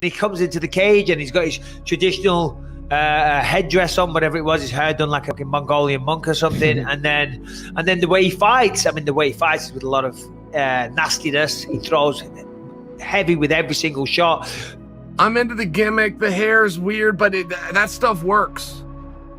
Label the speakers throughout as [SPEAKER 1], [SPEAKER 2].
[SPEAKER 1] He comes into the cage and he's got his traditional headdress on, whatever it was, his hair done like a Mongolian monk or something, and then the way he fights. I mean, the way he fights is with a lot of nastiness. He throws heavy with every single shot.
[SPEAKER 2] I'm into the gimmick. The hair is weird, but that stuff works.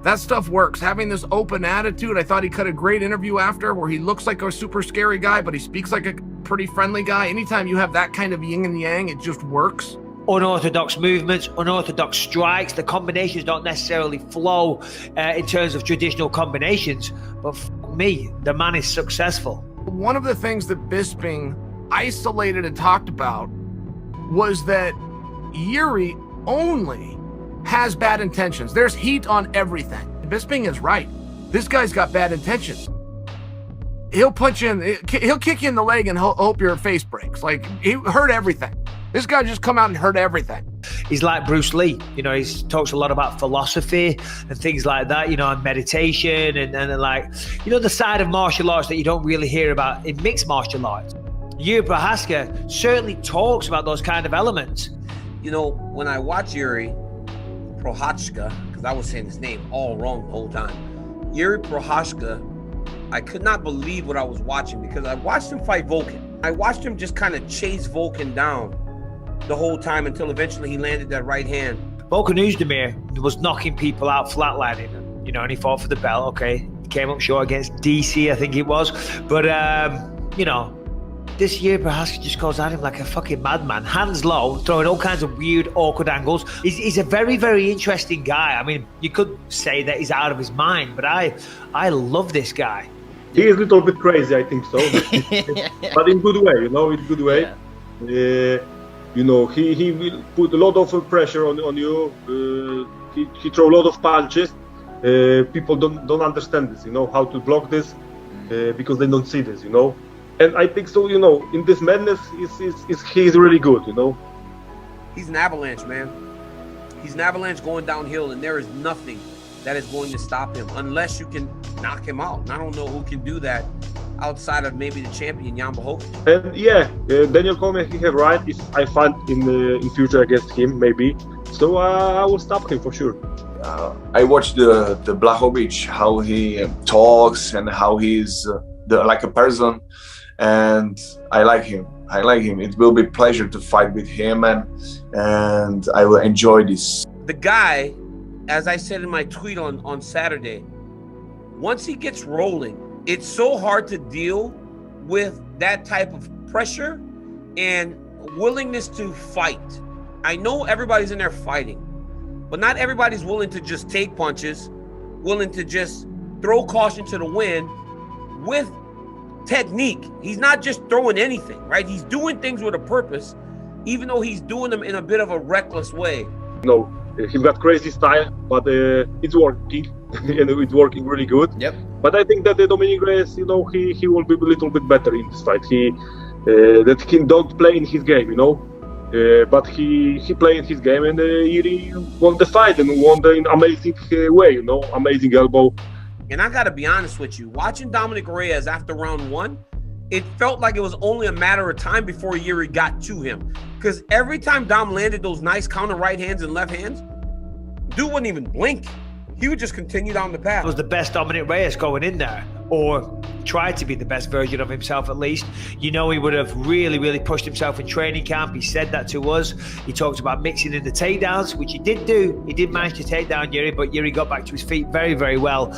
[SPEAKER 2] That stuff works. Having this open attitude, I thought he cut a great interview after where he looks like a super scary guy, but he speaks like a pretty friendly guy. Anytime you have that kind of yin and yang, it just works.
[SPEAKER 1] Unorthodox movements, unorthodox strikes. The combinations don't necessarily flow in terms of traditional combinations, but for me, the man is successful.
[SPEAKER 2] One of the things that Bisping isolated and talked about was that Jiri only has bad intentions. There's heat on everything. Bisping is right. This guy's got bad intentions. He'll punch in, he'll kick you in the leg and hope your face breaks. Like, he hurt everything. This guy just come out and hurt everything.
[SPEAKER 1] He's like Bruce Lee. You know, he talks a lot about philosophy and things like that, you know, and meditation and like, you know, the side of martial arts that you don't really hear about in mixed martial arts. Jiri Prochazka certainly talks about those kind of elements.
[SPEAKER 3] You know, when I watch Jiri Prochazka, because I was saying his name all wrong the whole time, Jiri Prochazka, I could not believe what I was watching because I watched him fight Volkan. I watched him just kind of chase Volkan down the whole time until eventually he landed that right hand.
[SPEAKER 1] Volkan Oezdemir was knocking people out, flatlining them, you know, and he fought for the belt. Okay, he came up short against DC, I think it was. But, you know, this year Prochazka just goes at him like a fucking madman, hands low, throwing all kinds of weird, awkward angles. He's a very, very interesting guy. I mean, you could say that he's out of his mind, but I love this guy.
[SPEAKER 4] He is a little bit crazy, I think so, but in good way, you know, in good way. Yeah. You know, he will put a lot of pressure on you. He throw a lot of punches. People don't understand this, you know, how to block this because they don't see this, you know. And I think so, you know, in this madness, he's really good, you know.
[SPEAKER 3] He's an avalanche, man. He's an avalanche going downhill, and there is nothing that is going to stop him unless you can knock him out. And I don't know who can do that outside of maybe the champion, Jan Blachowicz.
[SPEAKER 4] And yeah, Daniel Cormier, he have right. If I fight in future against him, maybe. So I will stop him for sure.
[SPEAKER 5] I watched the Blachowicz, how he talks and how he's like a person, and I like him. It will be a pleasure to fight with him, and I will enjoy this.
[SPEAKER 3] The guy, as I said in my tweet on Saturday, once he gets rolling, it's so hard to deal with that type of pressure and willingness to fight. I know everybody's in there fighting, but not everybody's willing to just take punches, willing to just throw caution to the wind with technique. He's not just throwing anything, right? He's doing things with a purpose, even though he's doing them in a bit of a reckless way.
[SPEAKER 4] No, he's got crazy style, but it's working, and it's working really good.
[SPEAKER 6] Yep.
[SPEAKER 4] But I think that Dominick Reyes, you know, he will be a little bit better in this fight. He don't play in his game, you know, but he play in his game, and he won the fight and won in amazing way, you know, amazing elbow.
[SPEAKER 3] And I got to be honest with you, watching Dominick Reyes after round one, it felt like it was only a matter of time before Jiri got to him. Because every time Dom landed those nice counter right hands and left hands, dude wouldn't even blink. He would just continue down the path.
[SPEAKER 1] It was the best Dominick Reyes going in there, or tried to be the best version of himself at least. You know, he would have really, really pushed himself in training camp. He said that to us. He talked about mixing in the takedowns, which he did do. He did manage to take down Jiri, but Jiri got back to his feet very, very well.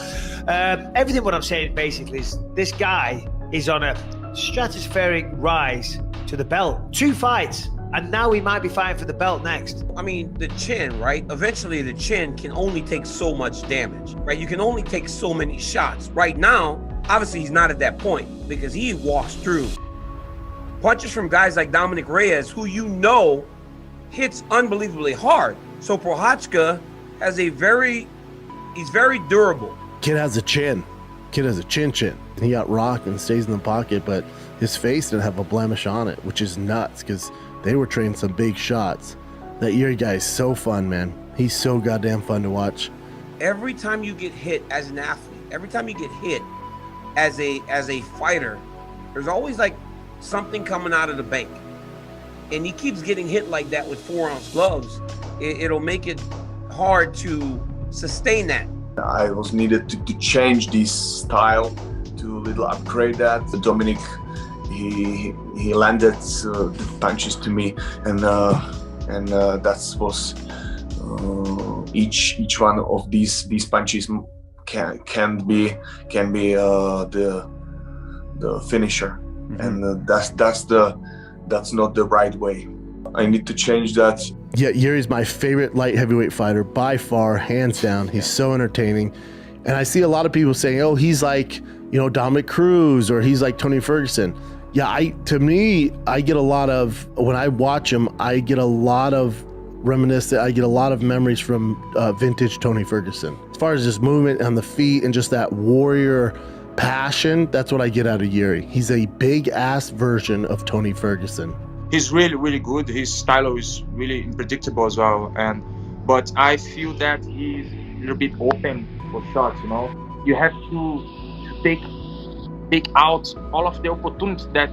[SPEAKER 1] Everything what I'm saying basically is this guy is on a stratospheric rise to the belt. 2 fights. And now he might be fighting for the belt next.
[SPEAKER 3] I mean, the chin, right? Eventually, the chin can only take so much damage, right? You can only take so many shots. Right now, obviously, he's not at that point because he walks through punches from guys like Dominick Reyes, who you know hits unbelievably hard. So Prochazka has he's very durable.
[SPEAKER 7] Kid has a chin. Kid has a chin. He got rocked and stays in the pocket, but his face didn't have a blemish on it, which is nuts because they were trading some big shots. That Jiri guy is so fun, man. He's so goddamn fun to watch.
[SPEAKER 3] Every time you get hit as an athlete, every time you get hit as a fighter, there's always like something coming out of the bank. and he keeps getting hit like that with 4-ounce gloves, it'll make it hard to sustain that.
[SPEAKER 5] I was needed to change this style, to little upgrade that. Dominick, he landed the punches to me, and that was each one of these punches can be the finisher, and that's not the right way. I need to change that.
[SPEAKER 7] Yeah, Jiri's my favorite light heavyweight fighter by far, hands down. He's so entertaining. And I see a lot of people saying, oh, he's like, Dominick Cruz, or he's like Tony Ferguson. Yeah, to me, I get a lot of, when I watch him, I get a lot of I get a lot of memories from vintage Tony Ferguson. As far as just movement on the feet and just that warrior passion, that's what I get out of Jiri. He's a big ass version of Tony Ferguson.
[SPEAKER 6] He's really, really good. His style is really unpredictable as well. But I feel that he's a little bit open for shots, You have to take out all of the opportunities that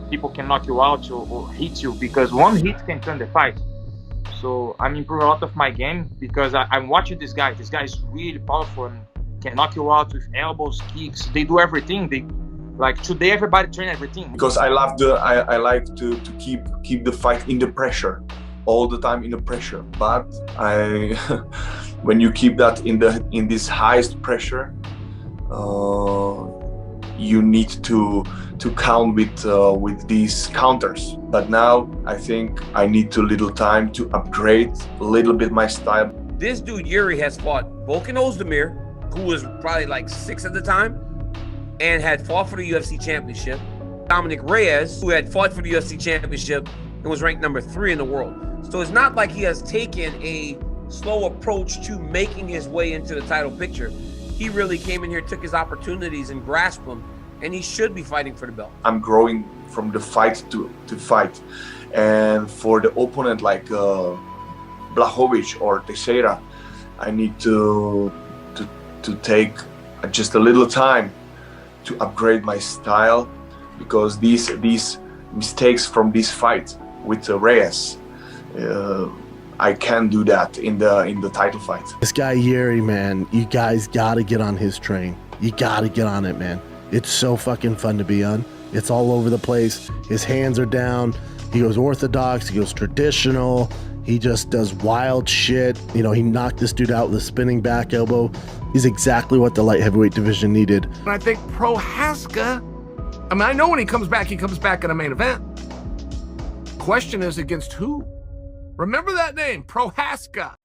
[SPEAKER 6] people can knock you out or hit you, because one hit can turn the fight. So I'm improving a lot of my game because I'm watching this guy. This guy is really powerful and can knock you out with elbows, kicks. They do everything. Today, everybody train everything. Because
[SPEAKER 5] I like to keep the fight in the pressure, all the time in the pressure. But when you keep that in this highest pressure, you need to count with these counters. But now I think I need little time to upgrade a little bit my style.
[SPEAKER 3] This dude Jiri has fought Volkan Ozdemir, who was probably like 6 at the time, and had fought for the UFC championship. Dominick Reyes, who had fought for the UFC championship and was ranked number 3 in the world. So it's not like he has taken a slow approach to making his way into the title picture. He really came in here, took his opportunities and grasped them, and he should be fighting for the belt.
[SPEAKER 5] I'm growing from the fight to fight. And for the opponent like Blachowicz or Teixeira, I need to take just a little time to upgrade my style, because these mistakes from this fight with Reyes, I can't do that in the title fight.
[SPEAKER 7] This guy Jiri, man, you guys gotta get on his train. You gotta get on it, man. It's so fucking fun to be on. It's all over the place. His hands are down. He goes orthodox. He goes traditional. He just does wild shit. He knocked this dude out with a spinning back elbow. He's exactly what the light heavyweight division needed.
[SPEAKER 2] And I think Prochazka, I know when he comes back in a main event. Question is, against who? Remember that name, Prochazka.